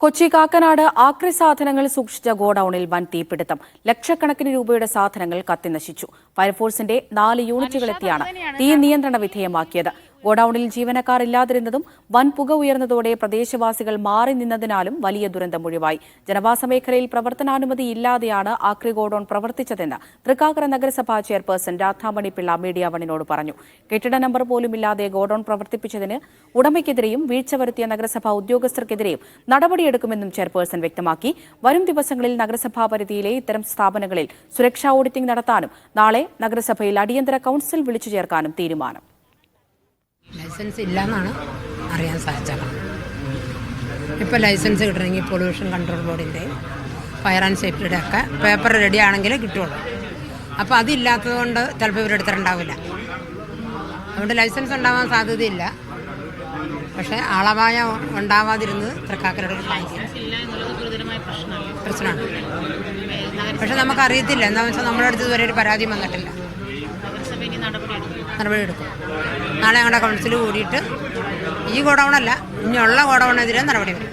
കൊച്ചി കാക്കനാട് ആക്രി സാധനങ്ങൾ സൂക്ഷിച്ച ഗോഡൌണിൽ വൻ തീപിടുത്തം. ലക്ഷക്കണക്കിന് രൂപയുടെ സാധനങ്ങൾ കത്തിനശിച്ചു. ഫയർഫോഴ്സിന്റെ 4 യൂണിറ്റുകളെത്തിയാണ് തീ നിയന്ത്രണ വിധേയമാക്കിയത്. ഗോഡൌണിൽ ജീവനക്കാർ ഇല്ലാതിരുന്നതും വൻ പുക ഉയർന്നതോടെ പ്രദേശവാസികൾ മാറി നിന്നതിനാലും വലിയ ദുരന്തമൊഴിവായി. ജനവാസ മേഖലയിൽ പ്രവർത്തനാനുമതി ഇല്ലാതെയാണ് ആക്രി ഗോഡൌൺ പ്രവർത്തിച്ചതെന്ന് തൃക്കാക്കര നഗരസഭാ ചെയർപേഴ്സൺ രാധാമണി പിള്ള മീഡിയ വണിനോട് പറഞ്ഞു. കെട്ടിട നമ്പർ പോലുമില്ലാതെ ഗോഡൌൺ പ്രവർത്തിപ്പിച്ചതിന് ഉടമയ്ക്കെതിരെയും വീഴ്ച വരുത്തിയ നഗരസഭാ ഉദ്യോഗസ്ഥർക്കെതിരെയും നടപടിയെടുക്കുമെന്നും ചെയർപേഴ്സൺ വ്യക്തമാക്കി. വരും ദിവസങ്ങളിൽ നഗരസഭാ പരിധിയിലെ ഇത്തരം സ്ഥാപനങ്ങളിൽ സുരക്ഷാ ഓഡിറ്റിംഗ് നടത്താനും നാളെ നഗരസഭയിൽ അടിയന്തര കൌൺസിൽ വിളിച്ചു ചേർക്കാനും തീരുമാനം. ലൈസൻസ് ഇല്ലെന്നാണ് അറിയാൻ സാധിച്ചത്. ഇപ്പോൾ ലൈസൻസ് കിട്ടണമെങ്കിൽ പൊല്യൂഷൻ കൺട്രോൾ ബോർഡിൻ്റെ ഫയർ ആൻഡ് സേഫ്റ്റിയുടെ ഒക്കെ പേപ്പർ റെഡി ആണെങ്കിൽ കിട്ടുള്ളൂ. അപ്പോൾ അതില്ലാത്തത് കൊണ്ട് ചിലപ്പോൾ ഇവരെടുത്തിട്ടുണ്ടാവില്ല. അതുകൊണ്ട് ലൈസൻസ് ഉണ്ടാവാൻ സാധ്യതയില്ല. പക്ഷേ ആളപായം ഉണ്ടാവാതിരുന്നത് തൃക്കാക്കരയുടെ ഒരു പ്രശ്നമാണ്. പക്ഷെ നമുക്കറിയത്തില്ല. എന്താണെന്ന് വെച്ചാൽ നമ്മുടെ അടുത്ത് ഇതുവരെ ഒരു പരാതി വന്നിട്ടില്ല. നടപടിയെടുക്കും. നാളെ ഞങ്ങളുടെ കൗൺസിൽ കൂടിയിട്ട് ഈ ഗോഡൗണല്ല, ഇനിയുള്ള ഗോഡൗണെതിരെ നടപടി വരും.